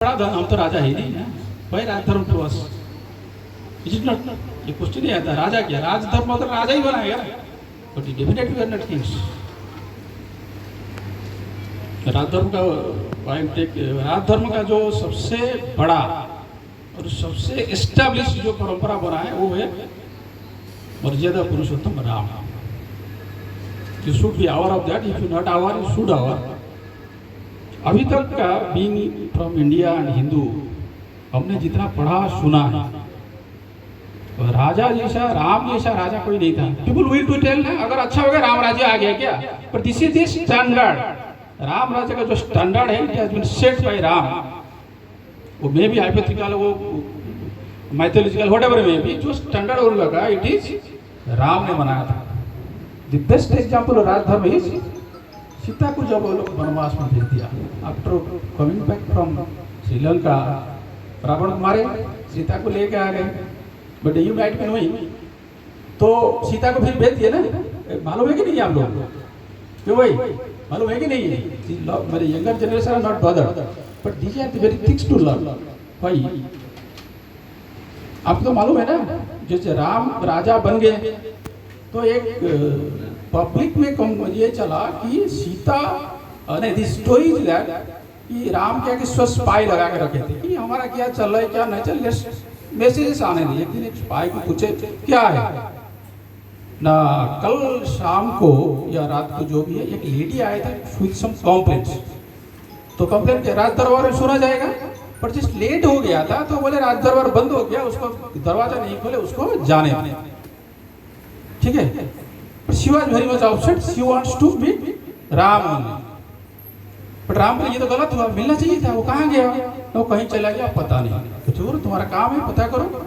बड़ा धन, हम तो राजा ही नहीं ना भाई। Raj dharma to us it is not, ये क्वेश्चन नहीं आता राजा क्या, राज धर्म मतलब राजा ही बनाएगा, but definitely we are not kings. राज धर्म का राज धर्म का जो सबसे बड़ा और सबसे एस्टैब्लिश जो परंपरा बना है वो है मर्यादा पुरुषोत्तम Ram. You should be aware of that, if you not aware you should aware. अभी तक का being from India and Hindu, हमने जितना पढ़ा सुना है, राजा जैसा राम जैसा राजा कोई नहीं था। पीपल विल टू टेल ना अगर अच्छा होगा राम राज्य आ गया क्या, पर this is the standard. Ram राज्य का जो स्टैंडर्ड है it has been set by Ram. वो मे बी हाइपोथेटिकल, वो माइथोलॉजिकल, व्हाटएवर मे बी, जो स्टैंडर्ड वो लगा इट इज राम ने बनाया था। द बेस्ट एग्जांपल राजधर्म इज सीता को जब वो लोग वनवास में भेज दिया, after coming back from Sri Lanka, Ravan मारे, सीता को लेके आ गए, बट यू नाइट में हुई तो सीता को फिर भेज दिए ना। मालूम है कि नहीं आप लोग, क्यों भाई मालूम है कि नहीं? मेरे younger generation are not bothered, but these are the very things to learn भाई। आपको तो मालूम है ना, जैसे राम राजा बन गए तो एक पब्लिक में ये चला कि सीता नहीं, दिस स्टोरी इज दैट कि राम क्या कि स्पाई लगा के रखे थे कि हमारा क्या चल रहा है क्या नहीं चल रहा, मैसेजेस आने दिए। एक दिन एक स्पाई को पूछे क्या है ना, कल शाम को या रात को जो भी है एक लेडी आए थे विद सम कंप्लेंट्स, तो कंप्लेंट के राज दरबार में सुना जाएगा, पर जिस लेट हो गया था तो बोले राज दरबार बंद हो गया, उसको दरवाजा नहीं खोले, उसको जाने, ठीक है। She was very much upset. She wants to meet Ram only. But Ram को ये तो गलत हुआ, मिलना चाहिए था, वो कहाँ गया, वो कहीं चला गया पता नहीं। तो चोर तुम्हारा काम है पता करो।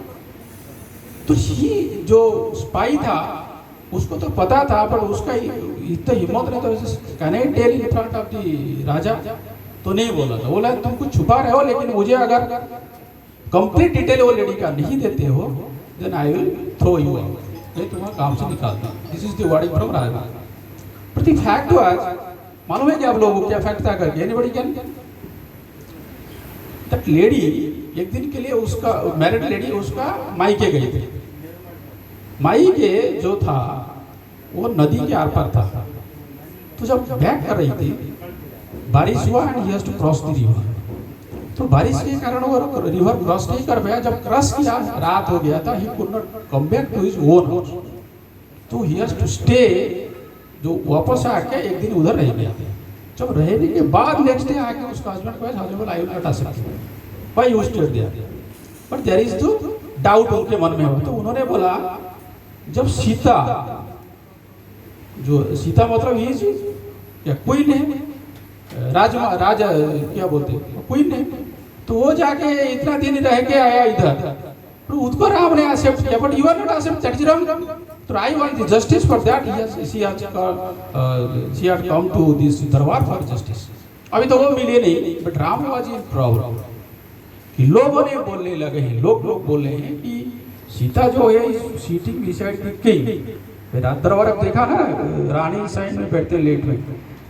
तो ये जो स्पाई था उसको तो पता था, पर उसका इतना हिम्मत नहीं, तो can I tell in front of the raja, तो नहीं बोला था। बोला तुम कुछ छुपा रहे हो, लेकिन मुझे अगर कंप्लीट डिटेल वो लेडी का नहीं देते हो then I will throw you out, मैं तुम्हारा काम से निकालता। This is the wording from raja. But the fact was, मालूम है कि आप लोगों को क्या फैक्ट था करके, एनीबॉडी कैन? दैट लेडी एक दिन के लिए उसका मैरिड लेडी उसका मायके गई थी। मायके जो था वो नदी के आर पार था, तो जब बैक कर रही थी बारिश हुआ and he has to cross the river. तो बारिश के कारण वो रिवर क्रॉस नहीं कर पाया, जब क्रॉस किया रात हो गया था, he could not come back to his own house, तो ही हैज टू स्टे, जो वापस आके एक दिन उधर रह गया। जब रहने के बाद नेक्स्ट डे आके उसका हस्बैंड को husband I will not accept why you stayed there, but there is the doubt उनके मन में हो। तो उन्होंने बोला जब सीता, जो सीता मतलब ही क्या क्वीन है, राजा क्या बोलते क्वीन है, तो वो जाके इतना दिन रह के आया इधर, तो उसको राम ने एक्सेप्ट किया, but you are not accept, that is wrong. तो I want the justice for that, she had come to this दरबार फॉर जस्टिस। अभी तो वो मिले नहीं, but Ram was in problem कि लोगों ने बोलने लगे हैं, लोग बोल रहे हैं कि सीता जो है सीटिंग बिसाइड द किंग। रात दरबार अब देखा ना, रानी साइड में बैठते लेट में,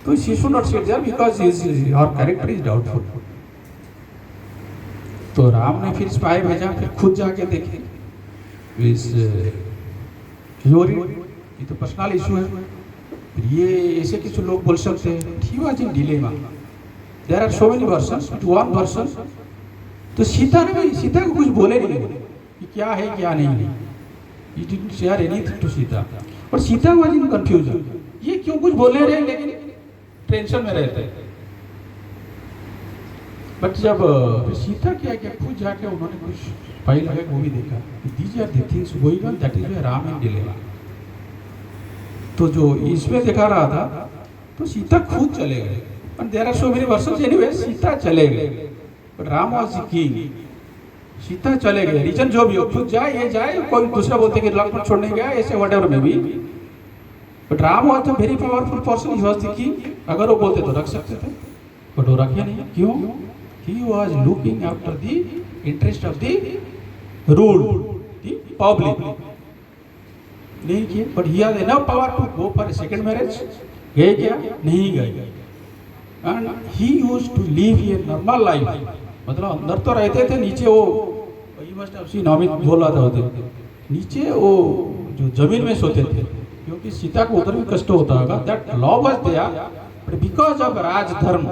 तो she should not sit there because her character is doubtful। तो राम ने फिर स्पाई भेजा, फिर खुद जाके देखे इस ये तो पर्सनल इशू है, फिर ये ऐसे कुछ लोग बोल सकते हैं। He was in dilemma, there are so many versions, to one version. तो सीता को कुछ बोले नहीं कि क्या है क्या नहीं है, he didn't share anything to Sita, और सीता वाज इन कंफ्यूजन, ये क्यों कुछ बोले रहे लेकिन टेंशन में रहते। बट जब सीता क्या क्या खुद जाके उन्होंने कुछ फाइल है वो भी देखा, these are the things going on, that is why Ram in dilemma. तो जो इसमें दिखा रहा था, तो सीता खुद चले गए, but there are so many versions anyway, Sita चले गए, but Ram was the king. Sita चले गए, रीजन जो भी हो, खुद जाए ये जाए, कोई दूसरा बोलते कि लक्ष्मण छोड़ने गया, ऐसे व्हाटएवर में भी, but Ram was a very powerful person, he was the king. अगर वो बोलते तो रख सकते थे, बट वो रखे नहीं। क्यों? He was looking after the interest of the rule, the public. नहीं किए, but he has enough power to go for a second marriage. गए क्या? नहीं गए। And he used to live a normal life मतलब अंदर तो रहते थे, नीचे वो you must have seen, Amit बोल रहा था उधर नीचे वो जो जमीन में सोते थे, क्योंकि सीता को उधर भी कष्ट होता होगा। That law was there, but because of rajdharma,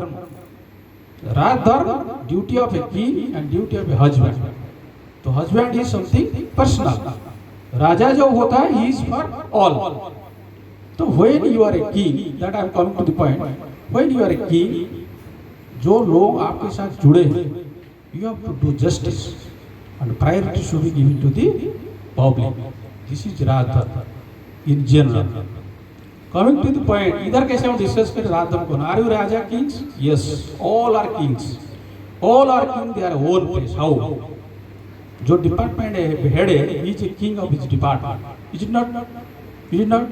rajdharma duty of a king and duty of a husband. तो हस्बैंड इज समथिंग पर्सनल, राजा जो होता है ही इज फॉर ऑल। तो when you are a king, that I am coming to the point, when you are a king, जो लोग आपके साथ जुड़े हैं, you have to do justice and priority should be given to the public. This is rajdharma in general. Coming to the point, इधर कैसे हम discuss करें राजधर्म को? Are you raja kings? Yes, all are kings, all are king their own place. How? जो department head है, is a king of his department, is it not? Is it not?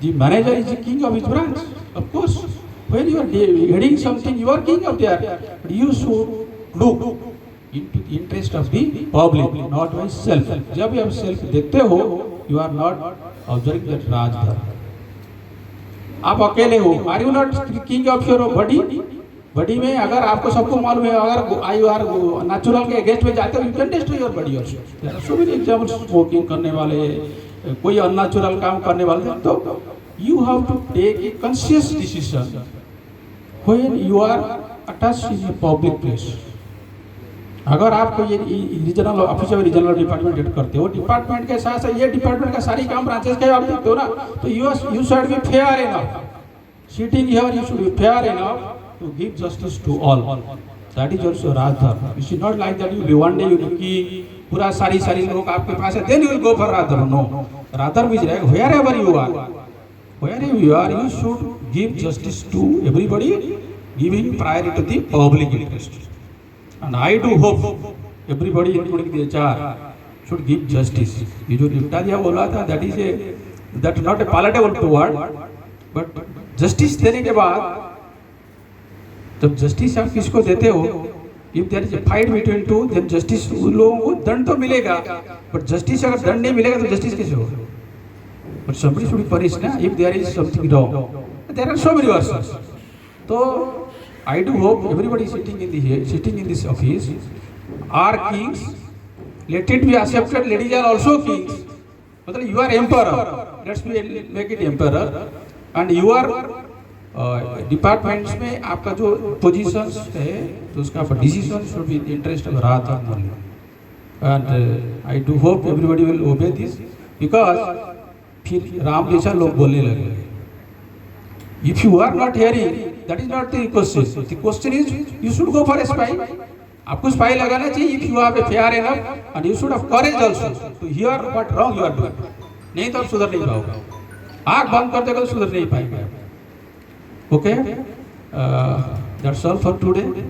The manager is the king of his branch, of course. When you are heading something, you are king of there. But you should look into the interest of the public, not by self. जब आप self देखते हो, you are not observing that राजधर्म। आप अकेले हो, are you not king of your body? Body में अगर आपको सबको मालूम है, अगर यू आर नेचुरल के अगेंस्ट में जाते हो, you can destroy your body also. There are so many examples, smoking करने वाले, कोई अननेचुरल काम करने वाले। तो you have to take a conscious decision when you are attached in a public place. अगर आपको ये रीजनल ऑफिस में रीजनल डिपार्टमेंट हेड करते हो, डिपार्टमेंट के साथ साथ ये डिपार्टमेंट का सारी काम ब्रांचेस के आप देखते हो ना, तो you should be fair enough. Sitting here you should be fair enough to give justice to all. That is also Rajdharma. You should not like that you one day you कि पूरा सारी लोग आपके पास है, then you will go for Rajdharma. No, Rajdharma is like wherever you are, you should give justice to everybody, giving priority to the public interest. And I do hope everybody, including the HR, should give justice. ये जो निपटा दिया बोला था, that is not a palatable word, but justice देने के बाद जब जस्टिस आप किसको देते हो, if there is a fight between two, then justice, उन लोगों को दंड तो मिलेगा, बट जस्टिस अगर दंड नहीं मिलेगा तो जस्टिस कैसे होगा? But somebody should be punish ना, if there is something wrong. There are so many verses. तो I do hope everybody sitting in this office are kings, let it be accepted, ladies are also kings. मतलब you are emperor, let's be make it emperor, and you are departments में आपका जो positions है, तो उसका decision should be in the interest of rajdharma only. And I do hope everybody will obey this, because फिर राम जैसा लोग बोलने लगे। If you are not hearing, that is not the question. The question is you should go for a spy. आपको spy लगाना चाहिए if you have a fair enough, and you should have courage also to hear what wrong you are doing. नहीं तो आप सुधर नहीं पाओगे, आंख बंद कर देगा तो सुधर नहीं पाएंगे। Okay, that's all for today.